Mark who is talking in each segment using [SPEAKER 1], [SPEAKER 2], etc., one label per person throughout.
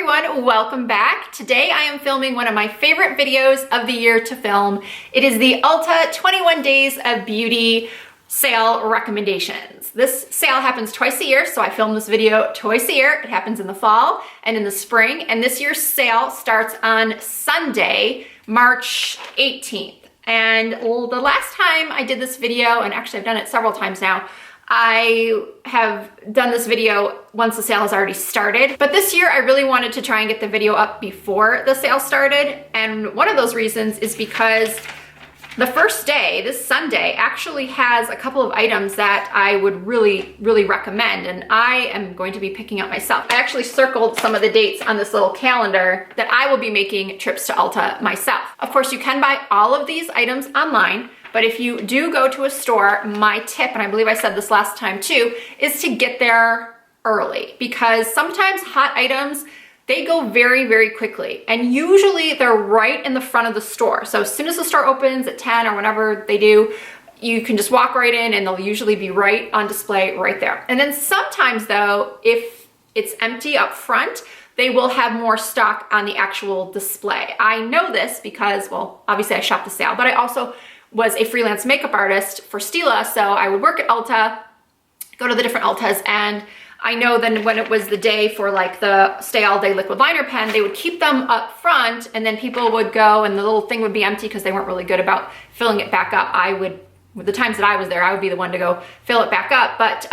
[SPEAKER 1] everyone, welcome back. Today I am filming one of my favorite videos of the year to film. It is the Ulta 21 Days of Beauty sale recommendations. This sale happens twice a year, so I film this video twice a year. It happens in the fall and in the spring, and this year's sale starts on Sunday, March 18th. And the last time I did this video, and actually I've done it several times now, I have done this video once the sale has already started, but this year I really wanted to try and get the video up before the sale started. And one of those reasons is because the first day, this Sunday, actually has a couple of items that I would really recommend, and I am going to be picking up myself. I actually circled some of the dates on this little calendar that I will be making trips to Ulta myself. Of course, you can buy all of these items online, but if you do go to a store, my tip, and I believe I said this last time too, is to get there early, because sometimes hot items, they go very quickly, and usually they're right in the front of the store. So as soon as the store opens at 10 or whenever they do, you can just walk right in and they'll usually be right on display right there. And then sometimes though, if it's empty up front, they will have more stock on the actual display. I know this because, well, obviously I shopped the sale, but I also was a freelance makeup artist for Stila, so I would work at Ulta, go to the different Ultas, and I know then when it was the day for like the stay all day liquid liner pen, they would keep them up front, and then people would go and the little thing would be empty because they weren't really good about filling it back up. I would, with the times that I was there, I would be the one to go fill it back up, but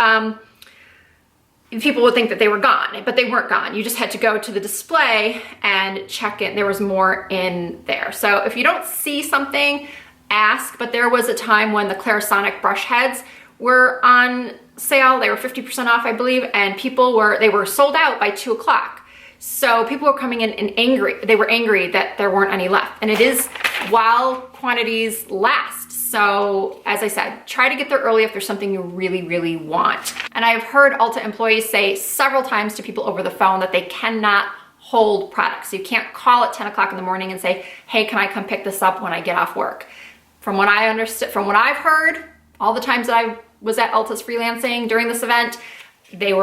[SPEAKER 1] people would think that they were gone, but they weren't gone. You just had to go to the display and check it. There was more in there. So if you don't see something, ask. But there was a time when the Clarisonic brush heads were on sale. They were 50% off, I believe, and they were sold out by 2 o'clock. So people were coming in and angry. They were angry that there weren't any left. And it is while quantities last. So as I said, try to get there early if there's something you really want. And I've heard Ulta employees say several times to people over the phone that they cannot hold products. So you can't call at 10 o'clock in the morning and say, hey, can I come pick this up when I get off work? From what I understood, from what I've heard, all the times that I was at Ulta's freelancing during this event, people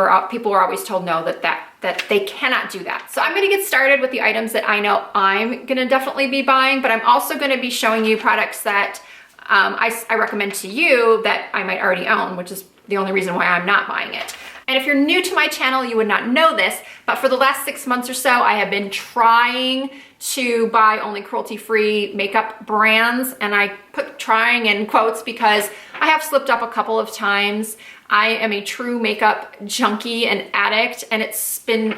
[SPEAKER 1] were always told no, that they cannot do that. So I'm gonna get started with the items that I know I'm gonna definitely be buying, but I'm also gonna be showing you products that I recommend to you that I might already own, which is the only reason why I'm not buying it. And if you're new to my channel, you would not know this, but for the last 6 months or so, I have been trying to buy only cruelty-free makeup brands, and I put trying in quotes because I have slipped up a couple of times. I am a true makeup junkie and addict, and it's been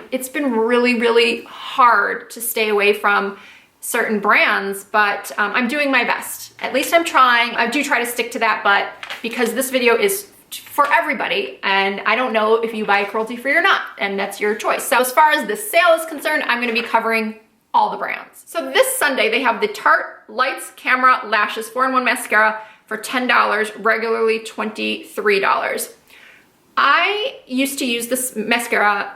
[SPEAKER 1] really hard to stay away from certain brands, but I'm doing my best. At least I'm trying. I do try to stick to that, but because this video is for everybody, and I don't know if you buy cruelty-free or not, and that's your choice. So as far as this sale is concerned, I'm gonna be covering all the brands. So this Sunday, they have the Tarte Lights Camera Lashes 4-in-1 Mascara for $10, regularly $23. I used to use this mascara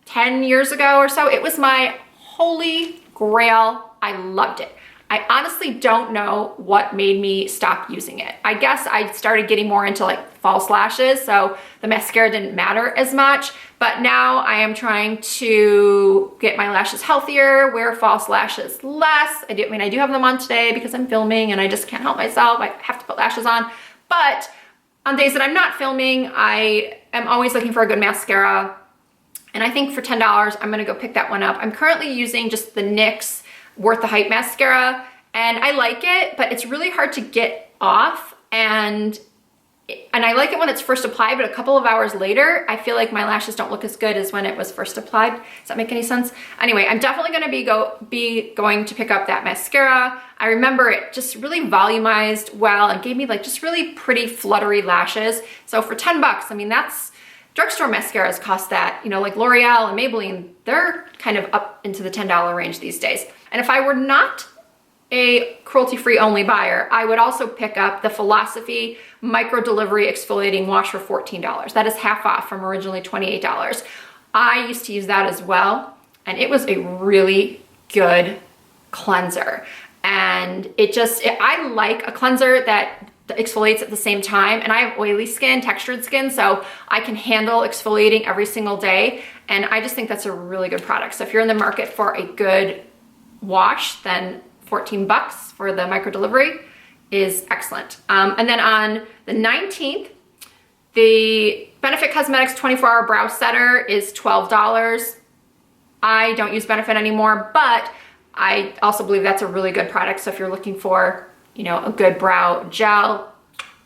[SPEAKER 1] 10 years ago or so. It was my holy grail. I loved it. I honestly don't know what made me stop using it. I guess I started getting more into like false lashes, so the mascara didn't matter as much, but now I am trying to get my lashes healthier, wear false lashes less. I do have them on today because I'm filming and I just can't help myself. I have to put lashes on, but on days that I'm not filming, I am always looking for a good mascara, and I think for $10, I'm gonna go pick that one up. I'm currently using just the NYX Worth the Hype mascara, and I like it, but it's really hard to get off, and I like it when it's first applied, but a couple of hours later, I feel like my lashes don't look as good as when it was first applied. Does that make any sense? Anyway, I'm definitely gonna be going to pick up that mascara. I remember it just really volumized well and gave me like just really pretty fluttery lashes. So for 10 bucks, I mean, that's, drugstore mascaras cost that, you know, like L'Oreal and Maybelline, they're kind of up into the $10 range these days. And if I were not a cruelty-free only buyer, I would also pick up the Philosophy Micro Delivery Exfoliating Wash for $14. That is half off from originally $28. I used to use that as well, and it was a really good cleanser. And I like a cleanser that exfoliates at the same time. And I have oily skin, textured skin, so I can handle exfoliating every single day. And I just think that's a really good product. So if you're in the market for a good wash, then $14 for the micro delivery is excellent. And then on the 19th, the Benefit Cosmetics 24-hour brow setter is $12. I don't use Benefit anymore, but I also believe that's a really good product. So if you're looking for, you know, a good brow gel,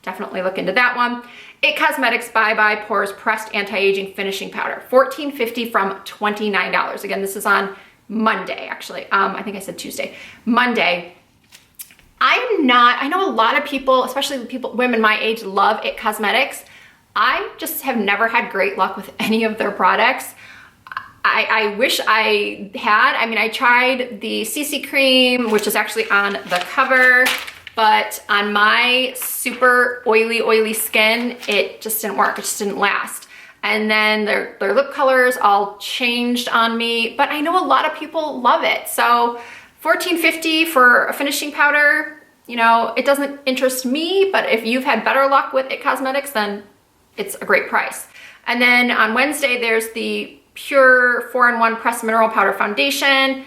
[SPEAKER 1] definitely look into that one. It Cosmetics Bye Bye Pores Pressed Anti-Aging Finishing Powder, $14.50 from $29. Again, this is on Monday, actually. I think I said Tuesday. Monday. I know a lot of people, especially women my age, love It Cosmetics. I just have never had great luck with any of their products. I wish I had. I mean, I tried the CC cream, which is actually on the cover, but on my super oily skin, it just didn't work. It just didn't last. And then their lip colors all changed on me, but I know a lot of people love it. So $14.50 for a finishing powder, you know, it doesn't interest me, but if you've had better luck with It Cosmetics, then it's a great price. And then on Wednesday, there's the Pure 4-in-1 Pressed Mineral Powder Foundation.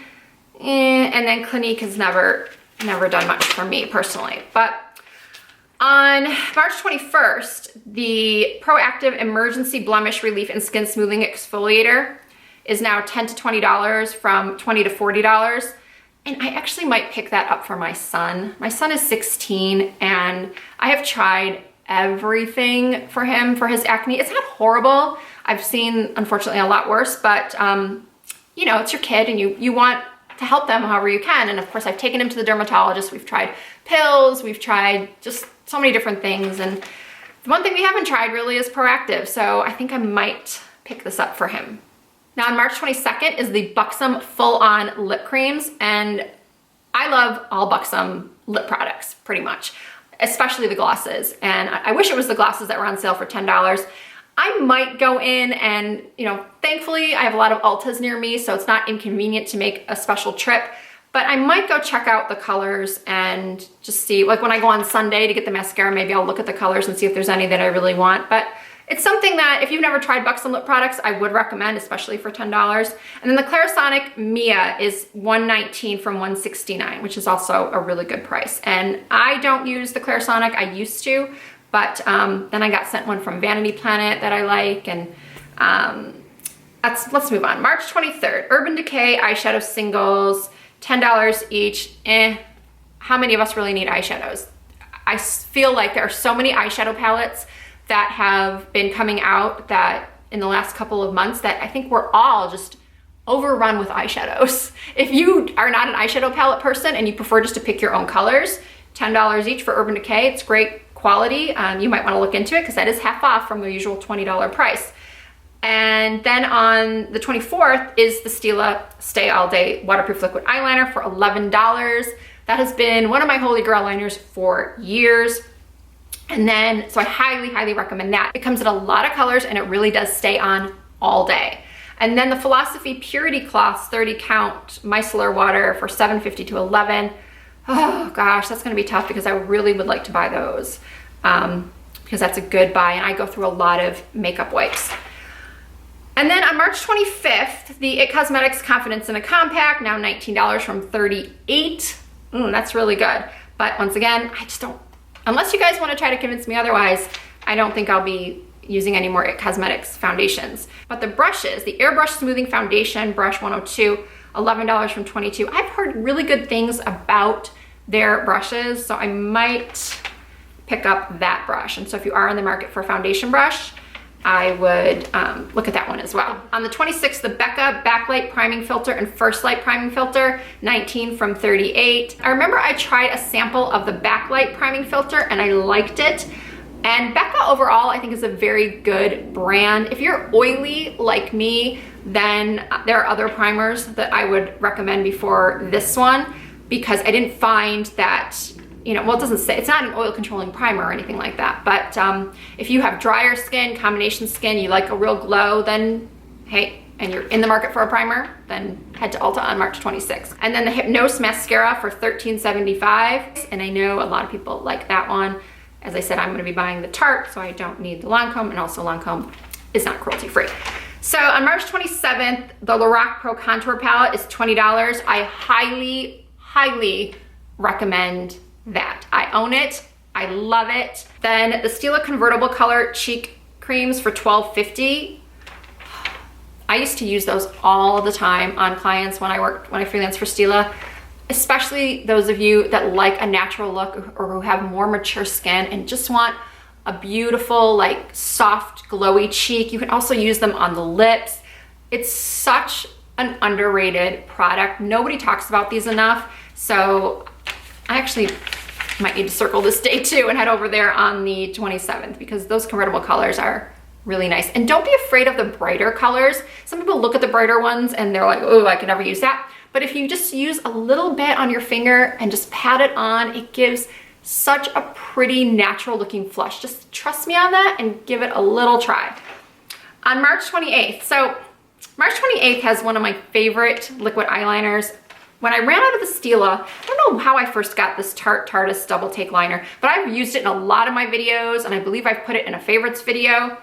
[SPEAKER 1] And then Clinique has never done much for me personally. But on March 21st, the Proactive Emergency Blemish Relief and Skin Smoothing Exfoliator is now $10 to $20 from $20 to $40. And I actually might pick that up for my son. My son is 16 and I have tried everything for him for his acne. It's not horrible. I've seen, unfortunately, a lot worse, but you know, it's your kid and you want to help them however you can. And of course, I've taken him to the dermatologist. We've tried pills. We've tried just so many different things. And the one thing we haven't tried really is Proactive. So I think I might pick this up for him. Now on March 22nd is the Buxom Full On Lip Creams. And I love all Buxom lip products pretty much, especially the glosses. And I wish it was the glosses that were on sale for $10. I might go in and, you know, thankfully I have a lot of Ultas near me, so it's not inconvenient to make a special trip, but I might go check out the colors and just see, like when I go on Sunday to get the mascara, maybe I'll look at the colors and see if there's any that I really want. But it's something that if you've never tried Buxom lip products, I would recommend, especially for $10. And then the Clarisonic Mia is $119 from $169, which is also a really good price. And I don't use the Clarisonic, I used to, but then I got sent one from Vanity Planet that I like, and let's move on. March 23rd, Urban Decay eyeshadow singles, $10 each. How many of us really need eyeshadows? I feel like there are so many eyeshadow palettes that have been coming out that in the last couple of months that I think we're all just overrun with eyeshadows. If you are not an eyeshadow palette person and you prefer just to pick your own colors, $10 each for Urban Decay. It's great quality. You might want to look into it because that is half off from the usual $20 price. And then on the 24th is the Stila Stay All Day Waterproof Liquid Eyeliner for $11. That has been one of my holy grail liners for years. And then, so I highly recommend that. It comes in a lot of colors and it really does stay on all day. And then the Philosophy Purity Cloths 30 count micellar water for $7.50 to $11. Oh gosh, that's gonna be tough because I really would like to buy those because that's a good buy, and I go through a lot of makeup wipes. And then on March 25th, the It Cosmetics Confidence in a Compact, now $19 from $38. That's really good. But once again, I just don't, unless you guys want to try to convince me otherwise, I don't think I'll be using any more It Cosmetics foundations. But the brushes, the Airbrush Smoothing Foundation, brush 102, $11 from $22. I've heard really good things about their brushes, so I might pick up that brush. And so if you are in the market for a foundation brush, I would look at that one as well. On the 26th, the Becca Backlight Priming Filter and First Light Priming Filter, $19 from $38. I remember I tried a sample of the Backlight Priming Filter and I liked it. And Becca overall, I think, is a very good brand. If you're oily like me, then there are other primers that I would recommend before this one, because I didn't find that, you know, well, it doesn't say, it's not an oil controlling primer or anything like that, but if you have drier skin, combination skin, you like a real glow, then hey, and you're in the market for a primer, then head to Ulta on March 26th. And then the Hypnose Mascara for $13.75, and I know a lot of people like that one. As I said, I'm gonna be buying the Tarte, so I don't need the Lancome, and also Lancome is not cruelty-free. So on March 27th, the Lorac Pro Contour Palette is $20. I highly, highly recommend that. I own it, I love it. Then the Stila Convertible Color Cheek Creams for $12.50. I used to use those all the time on clients when I freelanced for Stila, especially those of you that like a natural look or who have more mature skin and just want a beautiful, like soft, glowy cheek. You can also use them on the lips. It's such an underrated product. Nobody talks about these enough. So I actually might need to circle this day too and head over there on the 27th because those convertible colors are really nice. And don't be afraid of the brighter colors. Some people look at the brighter ones and they're like, oh, I can never use that. But if you just use a little bit on your finger and just pat it on, it gives such a pretty natural looking flush. Just trust me on that and give it a little try. On March 28th, so March 28th has one of my favorite liquid eyeliners. When I ran out of the Stila, I don't know how I first got this Tarte Double Take Liner, but I've used it in a lot of my videos and I believe I've put it in a favorites video.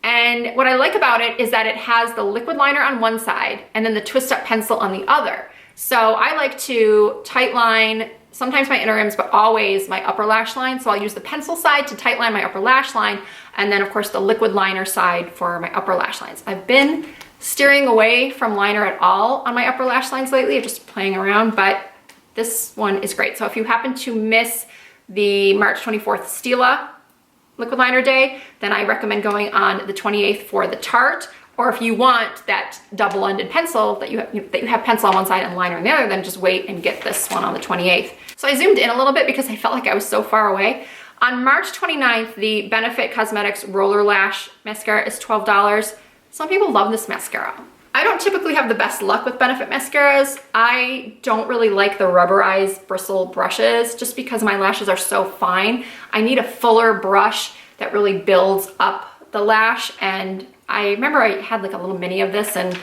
[SPEAKER 1] And what I like about it is that it has the liquid liner on one side and then the twist up pencil on the other. So I like to tight line sometimes my inner rims, but always my upper lash line. So I'll use the pencil side to tight line my upper lash line, and then of course the liquid liner side for my upper lash lines. I've been steering away from liner at all on my upper lash lines lately, just playing around, but this one is great. So if you happen to miss the March 24th Stila liquid liner day, then I recommend going on the 28th for the Tarte. Or if you want that double-ended pencil, that you have pencil on one side and liner on the other, then just wait and get this one on the 28th. So I zoomed in a little bit because I felt like I was so far away. On March 29th, the Benefit Cosmetics Roller Lash Mascara is $12. Some people love this mascara. I don't typically have the best luck with Benefit mascaras. I don't really like the rubberized bristle brushes just because my lashes are so fine. I need a fuller brush that really builds up the lash, and I remember I had like a little mini of this and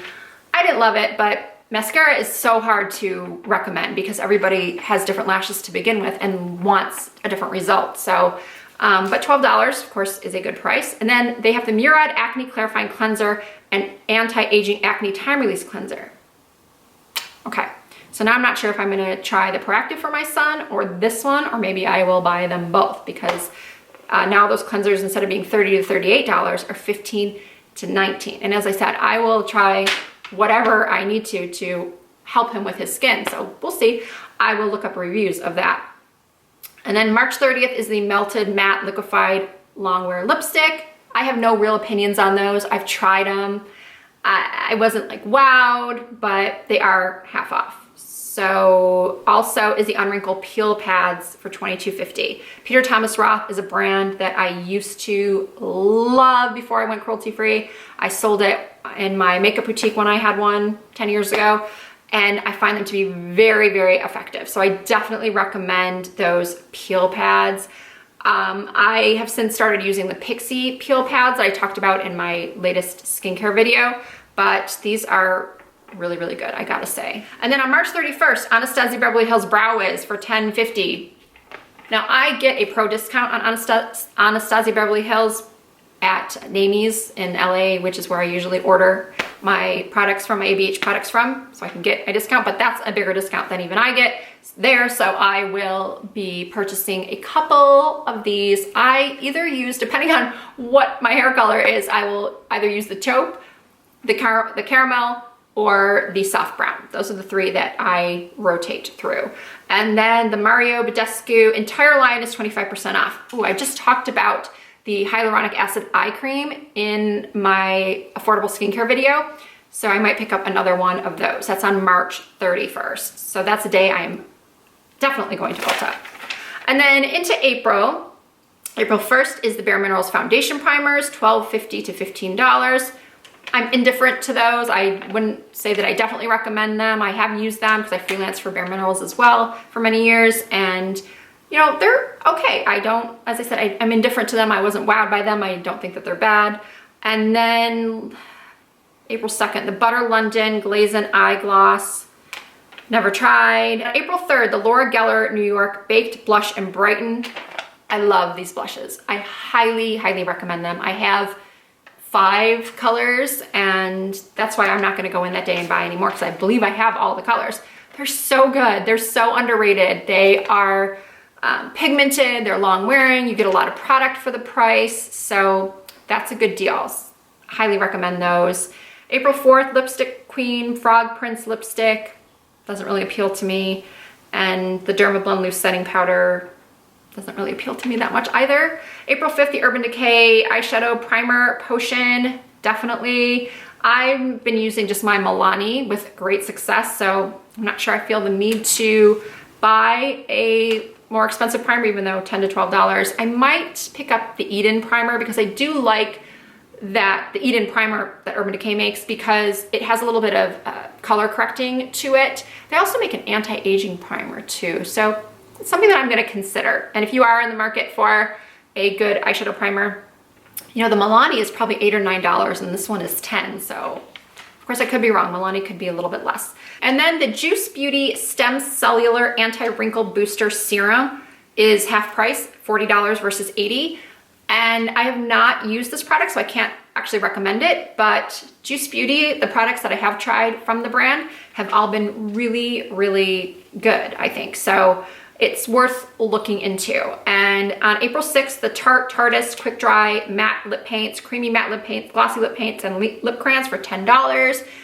[SPEAKER 1] I didn't love it, but mascara is so hard to recommend because everybody has different lashes to begin with and wants a different result. So, but $12 of course is a good price. And then they have the Murad Acne Clarifying Cleanser and Anti-Aging Acne Time Release Cleanser. Okay, so now I'm not sure if I'm gonna try the Proactive for my son or this one, or maybe I will buy them both because now those cleansers, instead of being $30 to $38, are $15 to $19. And as I said, I will try whatever I need to help him with his skin. So we'll see. I will look up reviews of that. And then March 30th is the Melted Matte Liquefied Longwear Lipstick. I have no real opinions on those. I've tried them. I wasn't like wowed, but they are half off. So also is the Unwrinkle Peel Pads for $22.50. Peter Thomas Roth is a brand that I used to love before I went cruelty-free. I sold it in my makeup boutique when I had one 10 years ago, and I find them to be very, very effective. So I definitely recommend those peel pads. I have since started using the Pixie peel pads that I talked about in my latest skincare video, but these are really, really good, I gotta say. And then on March 31st, Anastasia Beverly Hills Brow Wiz for $10.50. Now I get a pro discount on Anastasia Beverly Hills at Namie's in LA, which is where I usually order my products from, my ABH products from, so I can get a discount, but that's a bigger discount than even I get there. So I will be purchasing a couple of these. I either use, depending on what my hair color is, I will either use the taupe, the caramel, or the soft brown. Those are the three that I rotate through. And then the Mario Badescu entire line is 25% off. Oh, I just talked about the hyaluronic acid eye cream in my affordable skincare video. So I might pick up another one of those. That's on March 31st. So that's a day I am definitely going to Ulta. And then into April. April 1st is the Bare Minerals Foundation Primers, $12.50 to $15. I'm indifferent to those. I wouldn't say that I definitely recommend them. I have used them because I freelance for Bare Minerals as well for many years, and you know, they're okay. I don't, as I said, I'm indifferent to them. I wasn't wowed by them. I don't think that they're bad. And then April 2nd, the Butter London Glaze and Eye Gloss. Never tried. April 3rd, the Laura Geller New York Baked Blush and Brighten. I love these blushes. I highly, highly recommend them. I have 5 colors, and that's why I'm not gonna go in that day and buy any more, because I believe I have all the colors. They're so good. They're so underrated. They are pigmented, they're long wearing, you get a lot of product for the price, so that's a good deal. Highly recommend those. April 4th, Lipstick Queen Frog Prince lipstick. Doesn't really appeal to me. And the Dermablend Loose Setting Powder doesn't really appeal to me that much either. April 5th, the Urban Decay Eyeshadow Primer Potion, definitely. I've been using just my Milani with great success, so I'm not sure I feel the need to buy a more expensive primer, even though $10 to $12. I might pick up the Eden primer because I do like the Eden primer that Urban Decay makes, because it has a little bit of color correcting to it. They also make an anti-aging primer too, so it's something that I'm gonna consider. And if you are in the market for a good eyeshadow primer, you know, the Milani is probably $8 or $9 and this one is 10, so of course I could be wrong. Milani could be a little bit less. And then the Juice Beauty Stem Cellular Anti-Wrinkle Booster Serum is half price, $40 versus $80. And I have not used this product, so I can't actually recommend it, but Juice Beauty, the products that I have tried from the brand, have all been really, really good, I think. So it's worth looking into. And on April 6th, the Tarte Tarteist Quick Dry Matte Lip Paints, Creamy Matte Lip Paints, Glossy Lip Paints, and Lip Crayons for $10.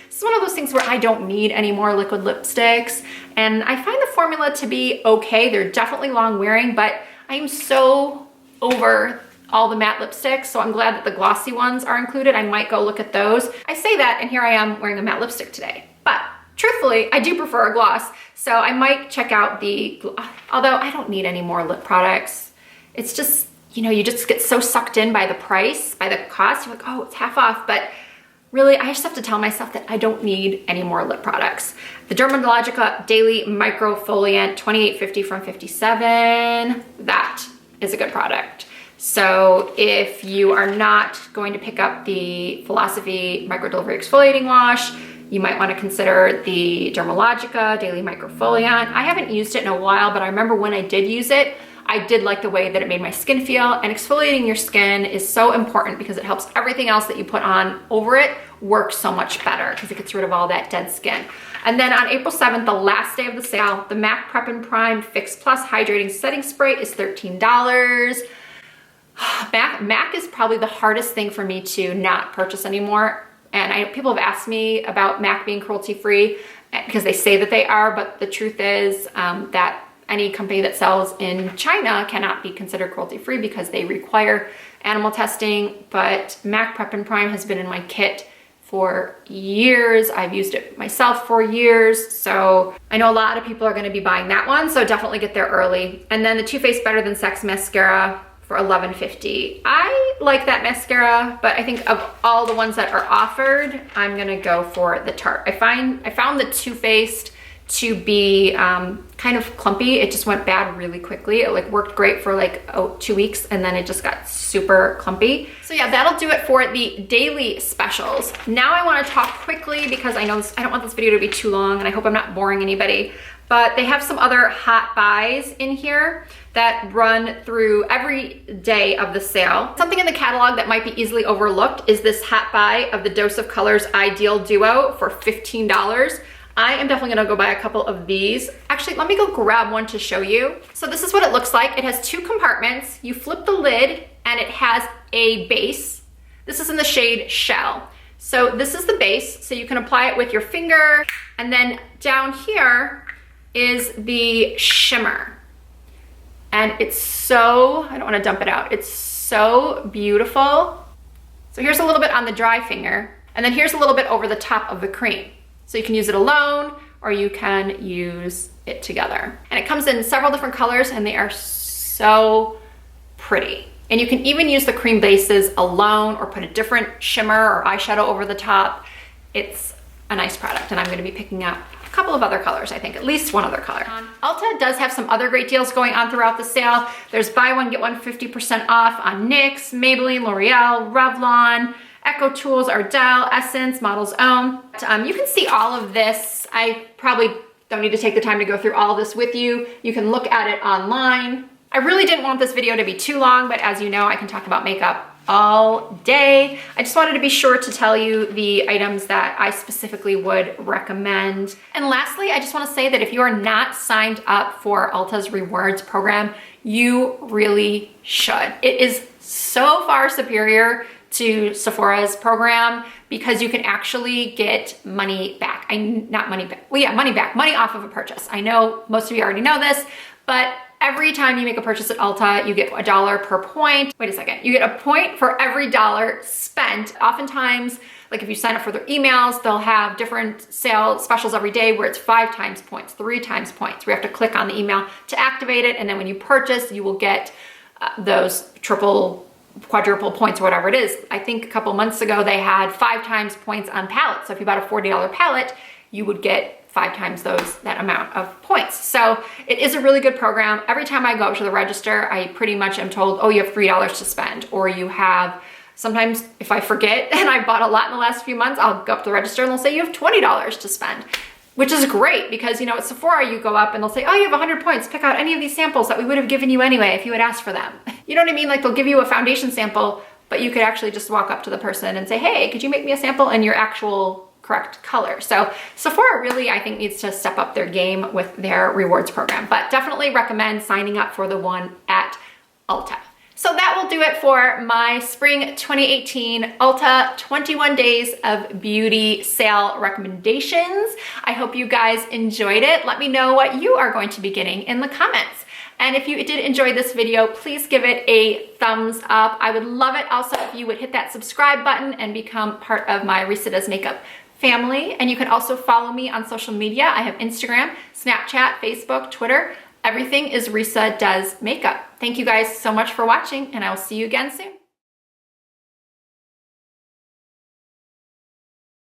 [SPEAKER 1] This is one of those things where I don't need any more liquid lipsticks. And I find the formula to be okay. They're definitely long wearing, but I am so over all the matte lipsticks, so I'm glad that the glossy ones are included. I might go look at those. I say that, and here I am wearing a matte lipstick today. But truthfully, I do prefer a gloss, so I might check out the, although I don't need any more lip products. It's just, you know, you just get so sucked in by the price, by the cost. You're like, oh, it's half off, but really, I just have to tell myself that I don't need any more lip products. The Dermalogica Daily Microfoliant 2850 from 57, that is a good product. So if you are not going to pick up the Philosophy Micro Delivery Exfoliating Wash, you might want to consider the Dermalogica Daily Microfoliant. I haven't used it in a while, but I remember when I did use it, I did like the way that it made my skin feel, and exfoliating your skin is so important because it helps everything else that you put on over it work so much better because it gets rid of all that dead skin. And then on April 7th, the last day of the sale, the MAC Prep+Prime Fix Plus Hydrating Setting Spray is $13. MAC is probably the hardest thing for me to not purchase anymore. And people have asked me about MAC being cruelty-free because they say that they are, but the truth is that any company that sells in China cannot be considered cruelty-free because they require animal testing. But MAC Prep+Prime has been in my kit for years. I've used it myself for years. So I know a lot of people are gonna be buying that one, so definitely get there early. And then the Too Faced Better Than Sex Mascara for $11.50. I like that mascara, but I think of all the ones that are offered, I'm gonna go for the Tarte. I found the Too Faced to be kind of clumpy. It just went bad really quickly. It like worked great for like 2 weeks and then it just got super clumpy. So yeah, that'll do it for the daily specials. Now I wanna talk quickly because I don't want this video to be too long and I hope I'm not boring anybody, but they have some other hot buys in here that run through every day of the sale. Something in the catalog that might be easily overlooked is this hot buy of the Dose of Colors Ideal Duo for $15. I am definitely gonna go buy a couple of these. Actually, let me go grab one to show you. So this is what it looks like. It has 2 compartments. You flip the lid and it has a base. This is in the shade Shell. So this is the base, so you can apply it with your finger. And then down here is the shimmer. And it's so, I don't wanna dump it out. It's so beautiful. So here's a little bit on the dry finger, and then here's a little bit over the top of the cream. So you can use it alone or you can use it together. And it comes in several different colors and they are so pretty. And you can even use the cream bases alone or put a different shimmer or eyeshadow over the top. It's a nice product and I'm gonna be picking up a couple of other colors, I think, at least one other color. Ulta does have some other great deals going on throughout the sale. There's buy one, get one 50% off on NYX, Maybelline, L'Oreal, Revlon, Echo Tools, Ardell, Essence, Model's Own. You can see all of this. I probably don't need to take the time to go through all of this with you. You can look at it online. I really didn't want this video to be too long, but as you know, I can talk about makeup all day. I just wanted to be sure to tell you the items that I specifically would recommend. And lastly, I just want to say that if you are not signed up for Ulta's rewards program, you really should. It is so far superior to Sephora's program because you can actually get money back. Money off of a purchase. I know most of you already know this, but every time you make a purchase at Ulta, you get $1 per point. Wait a second, you get a point for every dollar spent. Oftentimes, like if you sign up for their emails, they'll have different sale specials every day where it's 5 times points, 3 times points. We have to click on the email to activate it. And then when you purchase, you will get those triple, quadruple points or whatever it is. I think a couple months ago, they had 5 times points on palettes. So if you bought a $40 palette, you would get 5 times that amount of points. So it is a really good program. Every time I go up to the register, I pretty much am told, oh, you have $3 to spend, or you have, sometimes if I forget and I bought a lot in the last few months, I'll go up to the register and they'll say you have $20 to spend, which is great because, you know, at Sephora, you go up and they'll say, oh, you have 100 points. Pick out any of these samples that we would have given you anyway if you had asked for them. You know what I mean? Like they'll give you a foundation sample, but you could actually just walk up to the person and say, hey, could you make me a sample in your actual correct color? So Sephora really, I think, needs to step up their game with their rewards program, but definitely recommend signing up for the one at Ulta. So that will do it for my spring 2018 Ulta 21 Days of Beauty sale recommendations. I hope you guys enjoyed it. Let me know what you are going to be getting in the comments. And if you did enjoy this video, please give it a thumbs up. I would love it also if you would hit that subscribe button and become part of my Risa Does Makeup family. And you can also follow me on social media. I have Instagram, Snapchat, Facebook, Twitter. Everything is Risa Does Makeup. Thank you guys so much for watching, and I will see you again soon.